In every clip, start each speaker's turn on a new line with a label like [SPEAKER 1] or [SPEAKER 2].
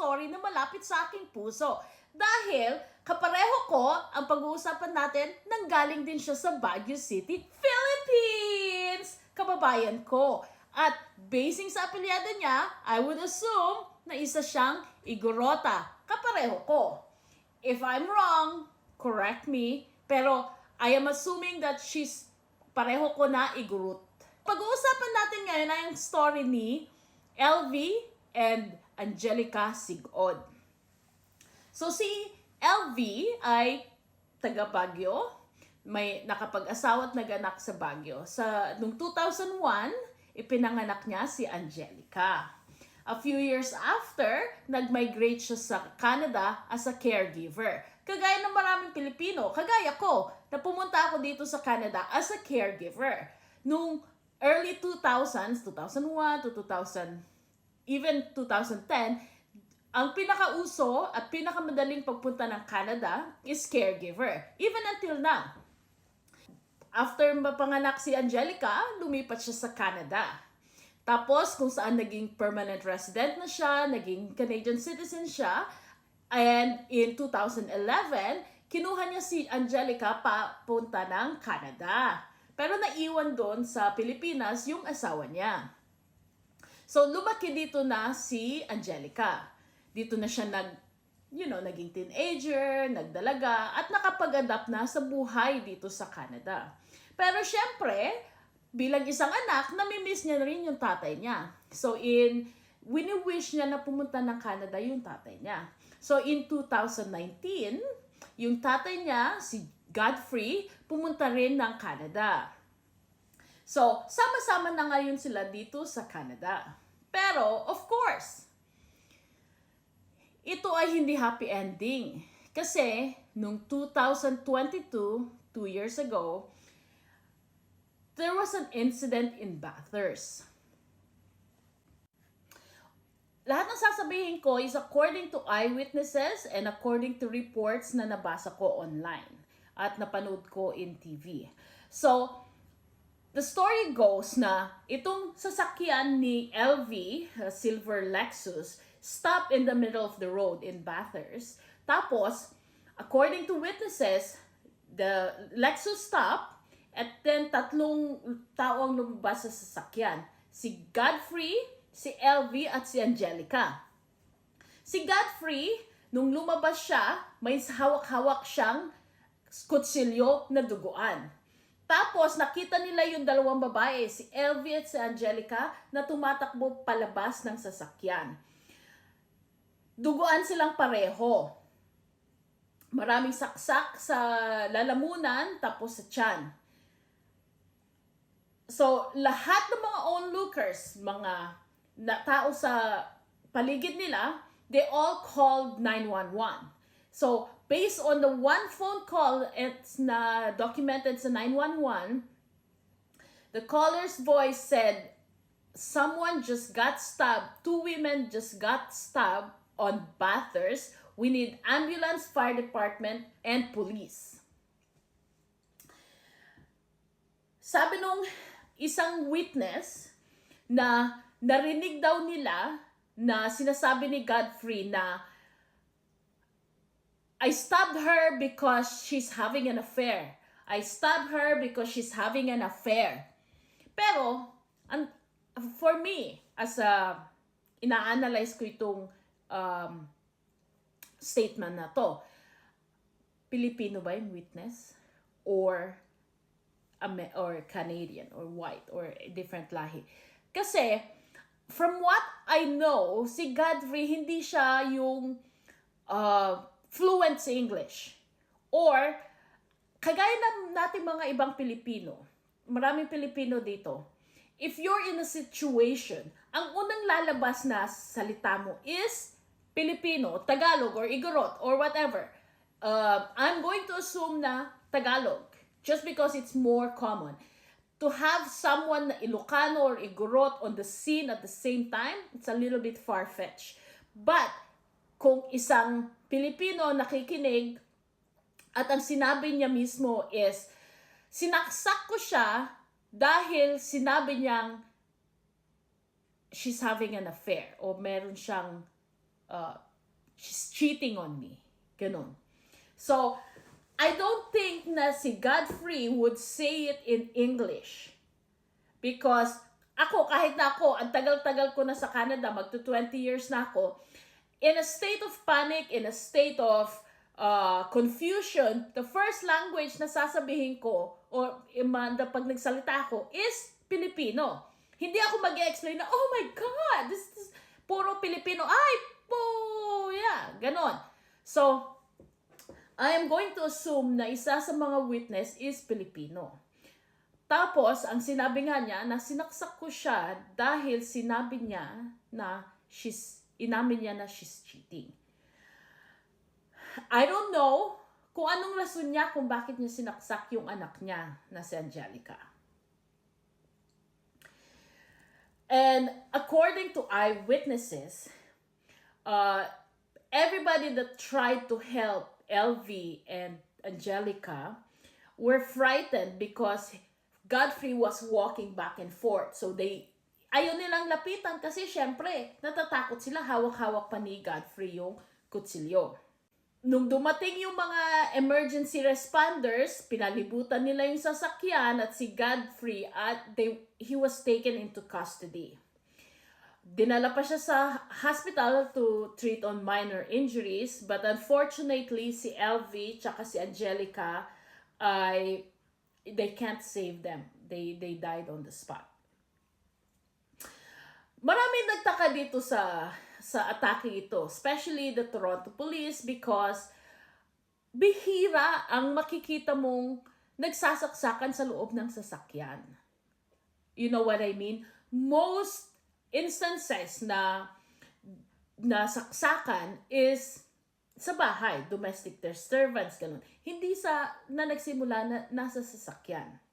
[SPEAKER 1] story na malapit sa aking puso. Dahil kapareho ko, ang pag-uusapan natin, nanggaling din siya sa Baguio City, Philippines! Kababayan ko. At basing sa apelyado niya, I would assume na isa siyang Igorota. Kapareho ko. If I'm wrong, correct me. Pero I am assuming that she's pareho ko na Igorot. Pag-uusapan natin ngayon ay ang story ni Elvie and Angelica Sig-Od. So si Elvie ay taga Baguio, may nakapag-asawa at nag-anak sa Baguio. Noong 2001, ipinanganak niya si Angelica. A few years after, nag-migrate siya sa Canada as a caregiver. Kagaya ng maraming Pilipino, kagaya ko, na pumunta ako dito sa Canada as a caregiver. Noong early 2000s, 2001 to 2000, even 2010, ang pinakauso at pinakamadaling pagpunta ng Canada is caregiver. Even until now. After mapanganak si Angelica, lumipat siya sa Canada. Tapos kung saan naging permanent resident na siya, naging Canadian citizen siya, and in 2011, kinuha niya si Angelica papunta ng Canada. Pero naiwan doon sa Pilipinas yung asawa niya. So, lumaki dito na si Angelica. Dito na siya naging teenager, nagdalaga, at nakapag-adapt na sa buhay dito sa Canada. Pero syempre, bilang isang anak, namimiss niya na rin yung tatay niya. So, wini-wish niya na pumunta ng Canada yung tatay niya. So, in 2019, yung tatay niya, si Godfrey, pumunta rin ng Canada. So, sama-sama na ngayon sila dito sa Canada. Pero, of course, ito ay hindi happy ending. Kasi, noong 2022, 2 years ago, there was an incident in Bathurst. Lahat ng sasabihin ko is according to eyewitnesses and according to reports na nabasa ko online at napanood ko in TV. So, the story goes na itong sasakyan ni Elvie, silver Lexus, stopped in the middle of the road in Bathurst. Tapos, according to witnesses, the Lexus stopped at then tatlong tao ang lumabas sa sasakyan. Si Godfrey, si Elvie at si Angelica. Si Godfrey, nung lumabas siya, may hawak-hawak siyang kutsilyo na duguan. Tapos nakita nila yung dalawang babae, si Elvie at si Angelica, na tumatakbo palabas ng sasakyan. Duguan silang pareho. Maraming saksak sa lalamunan, tapos sa tiyan. So, lahat ng mga onlookers, mga tao sa paligid nila, they all called 911. So, based on the one phone call, it's na documented sa 911, the caller's voice said, someone just got stabbed, 2 women just got stabbed on Bathurst. We need ambulance, fire department, and police. Sabi nung isang witness na narinig daw nila na sinasabi ni Godfrey na I stabbed her because she's having an affair. I stabbed her because she's having an affair. Pero, for me, as ina-analyze ko itong statement na to, Filipino ba yung witness? Or Canadian, or white, or different lahi? Kasi, from what I know, si Godfrey, hindi siya yung fluent sa English. Or, kagaya natin mga ibang Pilipino, maraming Pilipino dito, if you're in a situation, ang unang lalabas na salita mo is Filipino, Tagalog, or Igorot, or whatever. I'm going to assume na Tagalog, just because it's more common. To have someone na Ilocano or Igorot on the scene at the same time, it's a little bit far-fetched. But, kung isang Pilipino nakikinig at ang sinabi niya mismo is, sinaksak ko siya dahil sinabi niyang she's having an affair o meron siyang she's cheating on me. Ganon. So, I don't think na si Godfrey would say it in English. Because ako, kahit na ako, ang tagal-tagal ko na sa Canada, magto 20 years na ako, in a state of panic, in a state of confusion, the first language na sasabihin ko, or pag nagsalita ako, is Filipino. Hindi ako mag-explain na, oh my God, this is puro Filipino. Ay, po, yeah, ganon. So, I am going to assume na isa sa mga witness is Filipino. Tapos, ang sinabi nga niya, na sinaksak ko siya dahil sinabi niya na inamin niya na she's cheating. I don't know kung anong rason niya kung bakit niya sinaksak yung anak niya na si Angelica. And according to eyewitnesses, everybody that tried to help Elvie and Angelica were frightened because Godfrey was walking back and forth. So ayaw nilang lapitan kasi syempre, natatakot sila, hawak-hawak pa ni Godfrey yung kutsilyo. Nung dumating yung mga emergency responders, pinalibutan nila yung sasakyan at si Godfrey at he was taken into custody. Dinala pa siya sa hospital to treat on minor injuries, but unfortunately si Elvie tsaka si Angelica they can't save them. They died on the spot. Maraming nagtaka dito sa atake ito, especially the Toronto police, because bihira ang makikita mong nagsasaksakan sa loob ng sasakyan. You know what I mean? Most instances na saksakan is sa bahay, domestic disturbance, ganun. Hindi na nagsimula na nasa sasakyan.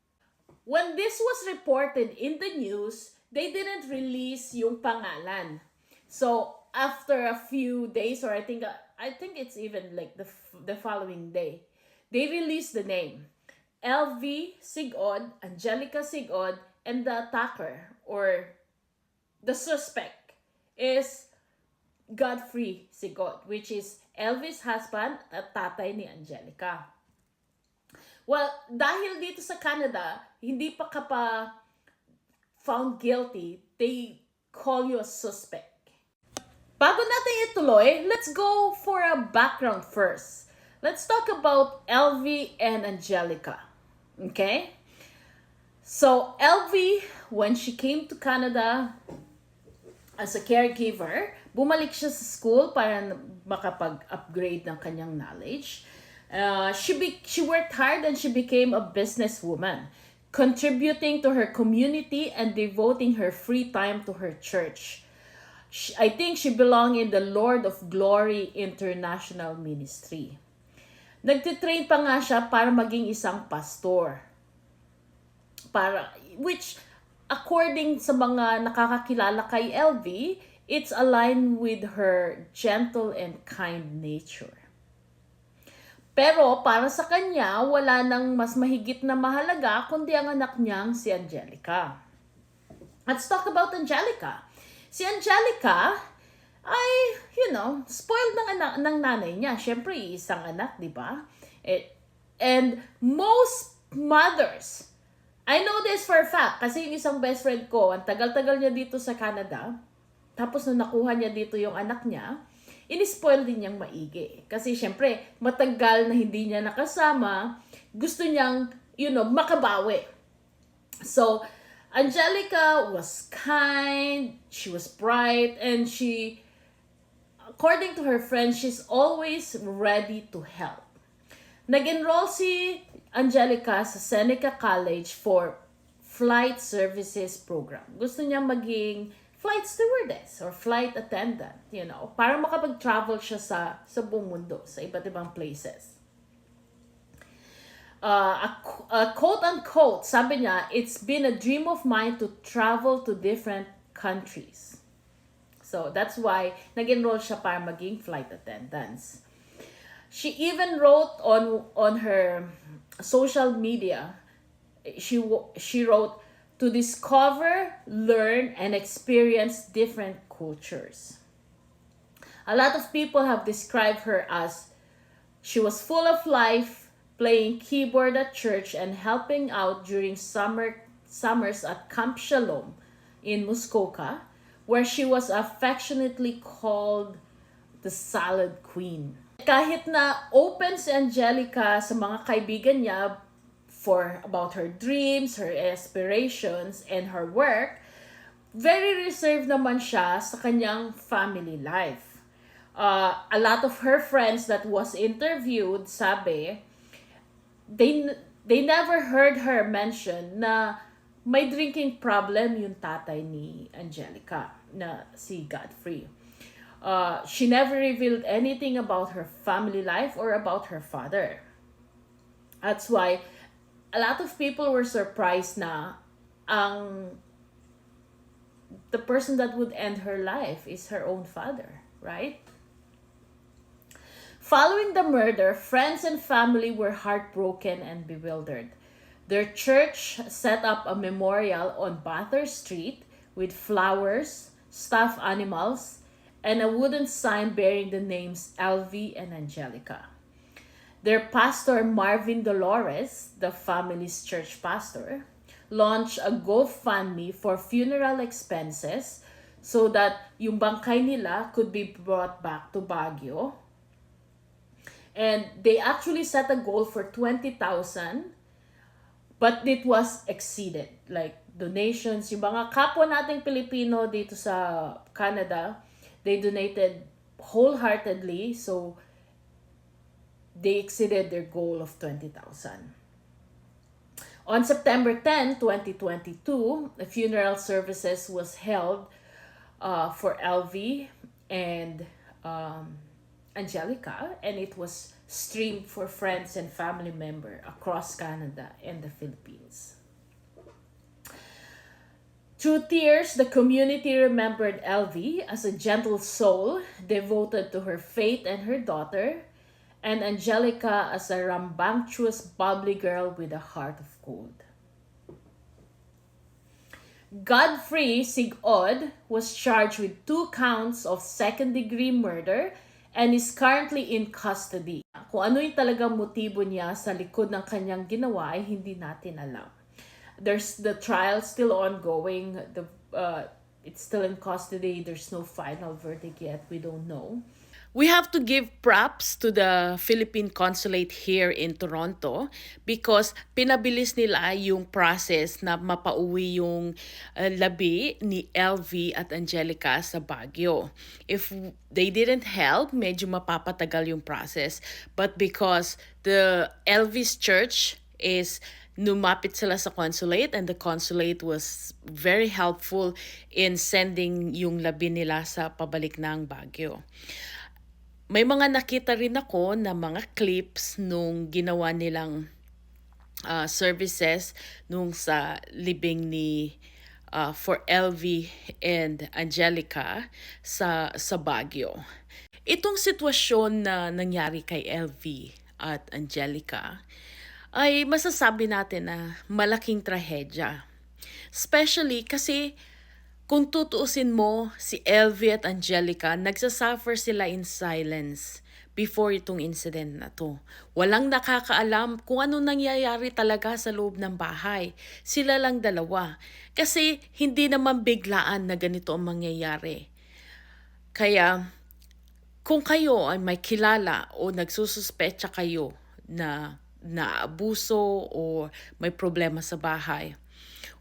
[SPEAKER 1] When this was reported in the news, they didn't release yung pangalan. So, after a few days, or I think it's even like the following day, they released the name. Elvie Sig-od, Angelica Sig-od, and the attacker, or the suspect, is Godfrey Sig-od, which is Elvie's husband at tatay ni Angelica. Well, dahil dito sa Canada, hindi pa ka pa found guilty, they call you a suspect. Bago natin ituloy, let's go for a background first. Let's talk about Elvie and Angelica. Okay? So, Elvie, when she came to Canada as a caregiver, bumalik siya sa school para makapag-upgrade ng kanyang knowledge. She worked hard and she became a businesswoman, contributing to her community and devoting her free time to her church. I think she belonged in the Lord of Glory International Ministry. Nagtitrain pa nga siya para maging isang pastor. Which, according sa mga nakakakilala kay Elvie, it's aligned with her gentle and kind nature. Pero para sa kanya, wala nang mas mahigit na mahalaga kundi ang anak niyang si Angelica. Let's talk about Angelica. Si Angelica ay, spoiled ng nanay niya. Siyempre, isang anak, di ba? And most mothers, I know this for a fact, kasi yung isang best friend ko, ang tagal-tagal niya dito sa Canada, tapos nung nakuha niya dito yung anak niya, inispoil din niyang maigi. Kasi syempre, matagal na hindi niya nakasama, gusto niyang, makabawi. So, Angelica was kind, she was bright, and she, according to her friends, she's always ready to help. Nag-enroll si Angelica sa Seneca College for Flight Services Program. Gusto niya maging flight stewardess or flight attendant, para makapag-travel siya sa buong mundo, sa iba't ibang places. Quote-unquote, sabi niya, it's been a dream of mine to travel to different countries. So, that's why nag-enroll siya para maging flight attendants. She even wrote on her social media, she wrote, to discover, learn, and experience different cultures. A lot of people have described her as she was full of life, playing keyboard at church and helping out during summers at Camp Shalom in Muskoka, where she was affectionately called the Salad Queen. Kahit na open si Angelica sa mga kaibigan niya about her dreams, her aspirations, and her work, very reserved naman siya sa kanyang family life. A lot of her friends that was interviewed, sabi, they never heard her mention na may drinking problem yung tatay ni Angelica, na si Godfrey. She never revealed anything about her family life or about her father. That's why a lot of people were surprised na the person that would end her life is her own father, right? Following the murder, friends and family were heartbroken and bewildered. Their church set up a memorial on Bathurst Street with flowers, stuffed animals, and a wooden sign bearing the names Elvie and Angelica. Their pastor, Marvin Dolores, the family's church pastor, launched a GoFundMe for funeral expenses so that yung bangkay nila could be brought back to Baguio. And they actually set a goal for 20,000, but it was exceeded. Like donations, yung mga kapwa nating Filipino dito sa Canada, they donated wholeheartedly, so they exceeded their goal of 20,000. On September 10, 2022, the funeral services was held for Elvie and Angelica, and it was streamed for friends and family members across Canada and the Philippines. Through tears, the community remembered Elvie as a gentle soul devoted to her faith and her daughter, and Angelica as a rambunctious, bubbly girl with a heart of gold. Godfrey Sig-Od was charged with 2 counts of second-degree murder and is currently in custody. Kung ano yung talagang motibo niya sa likod ng kanyang ginawa ay hindi natin alam. There's the trial still ongoing. It's still in custody. There's no final verdict yet. We don't know. We have to give props to the Philippine Consulate here in Toronto because pinabilis nila yung process na mapauwi yung labi ni Elvie at Angelica sa Baguio. If they didn't help, medyo mapapatagal yung process. But because the Elvie's church is numapit sila sa consulate and the consulate was very helpful in sending yung labi nila sa pabalik ng Baguio. May mga nakita rin ako na mga clips nung ginawa nilang services nung sa libing ni for Elvie and Angelica sa Baguio. Itong sitwasyon na nangyari kay Elvie at Angelica ay masasabi natin na malaking trahedya. Especially kasi kung tutuusin mo, si Elvie at Angelica, nagsasuffer sila in silence before itong incident na to. Walang nakakaalam kung ano nangyayari talaga sa loob ng bahay. Sila lang dalawa. Kasi hindi naman biglaan na ganito ang mangyayari. Kaya kung kayo ay may kilala o nagsususpecha kayo na naabuso o may problema sa bahay,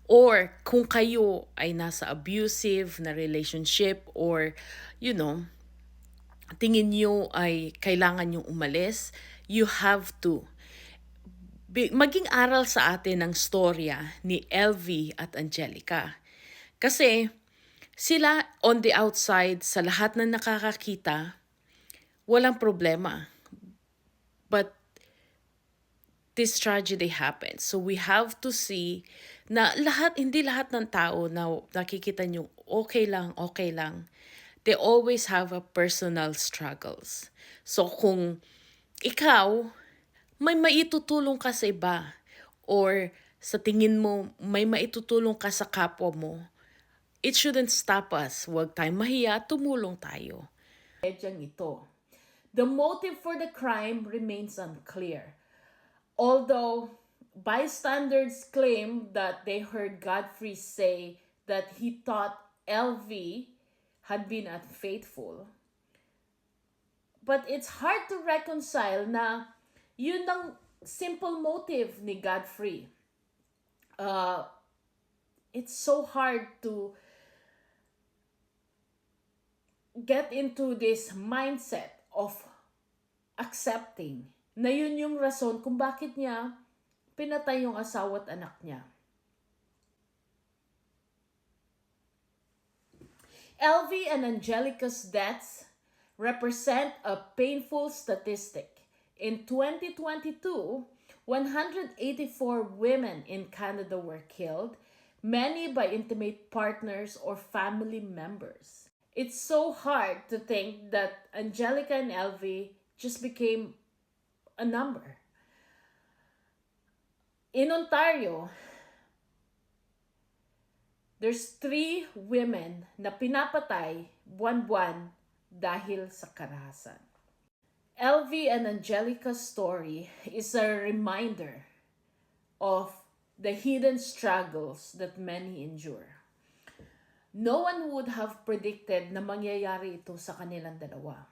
[SPEAKER 1] or kung kayo ay nasa abusive na relationship or, tingin nyo ay kailangan nyong umalis, you have to. Maging aral sa atin ang storya ni Elvie at Angelica. Kasi sila on the outside, sa lahat na nakakakita, walang problema. But this tragedy happened. So we have to see na hindi lahat ng tao na nakikita nyo okay lang. They always have a personal struggles. So kung ikaw may maitutulong ka sa iba or sa tingin mo may maitutulong ka sa kapwa mo, it shouldn't stop us. Huwag tayong mahiya, tumulong tayo. Medyang ito. The motive for the crime remains unclear. Although bystanders claim that they heard Godfrey say that he thought Elvie had been unfaithful. But it's hard to reconcile na yun ang simple motive ni Godfrey. It's so hard to get into this mindset of accepting na yun yung rason kung bakit niya pinatay yung asawa at anak niya. Elvie and Angelica's deaths represent a painful statistic. In 2022, 184 women in Canada were killed, many by intimate partners or family members. It's so hard to think that Angelica and Elvie just became a number. In Ontario, there's 3 women na pinapatay buwan-buwan dahil sa karahasan. Elvie and Angelica's story is a reminder of the hidden struggles that many endure. No one would have predicted na mangyayari ito sa kanilang dalawa.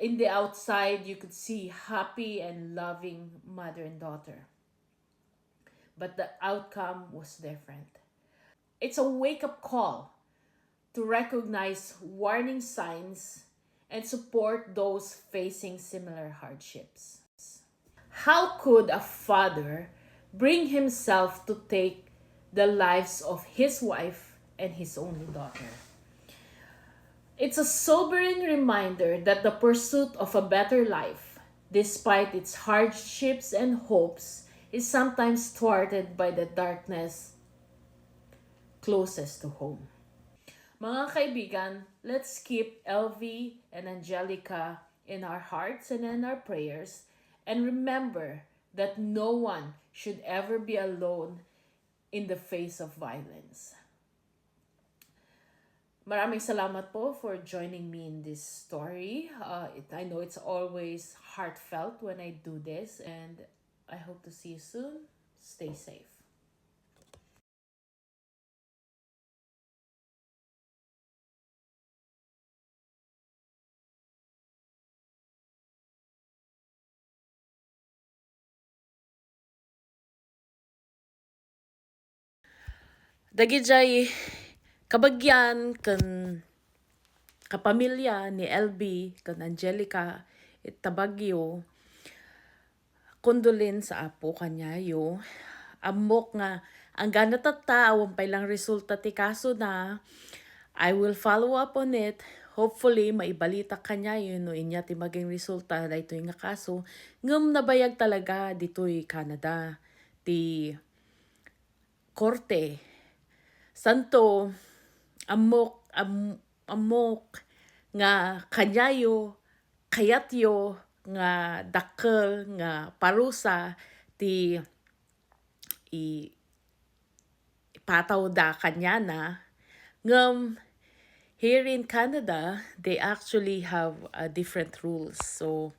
[SPEAKER 1] In the outside, you could see happy and loving mother and daughter. But the outcome was different. It's a wake-up call to recognize warning signs and support those facing similar hardships. How could a father bring himself to take the lives of his wife and his only daughter? It's a sobering reminder that the pursuit of a better life, despite its hardships and hopes, is sometimes thwarted by the darkness closest to home. Mga kaibigan, let's keep Elvie and Angelica in our hearts and in our prayers, and remember that no one should ever be alone in the face of violence. Maraming salamat po for joining me in this story. I know it's always heartfelt when I do this, and I hope to see you soon. Stay safe. Dagijay kabagyan kan kapamilya ni Elvie kan Angelica it Baguio, kondolin sa apo kanyayo. Amok nga ang ganat at taawang pailang resulta ti kaso na I will follow up on it. Hopefully maibalita kanyayo no inya ti maging resulta daytoy nga kaso ngem nabayag talaga ditoy Canada ti korte. Santo amok nga kanyayo kayatyo nga dakkel nga parusa ti ipataw da kanya na ngem here in Canada they actually have different rules. So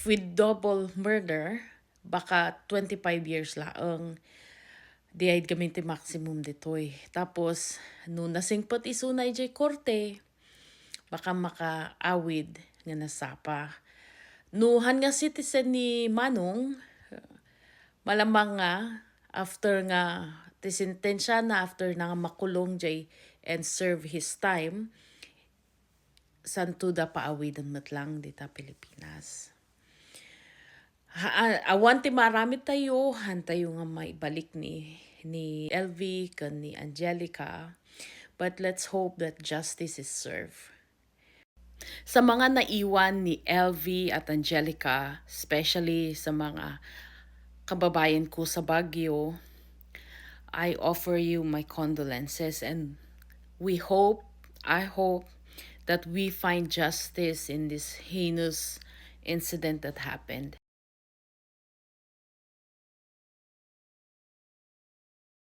[SPEAKER 1] with double murder baka 25 years laang diay gamitin maximum ditoy. Tapos, no nasingpot isunay jay korte, baka makaawid nga nasapa. Nuhan nga citizen ni Manong, malamang nga, after nga, tisintensya na after nga makulong jay and serve his time, santo da paawidan matlang dita Pilipinas. Awan ti marami tayo, hantayo nga maibalik ni Elvie kan ni Angelica, but let's hope that justice is served. Sa mga naiwan ni Elvie at Angelica, especially sa mga kababayan ko sa Baguio, I offer you my condolences, and I hope that we find justice in this heinous incident that happened.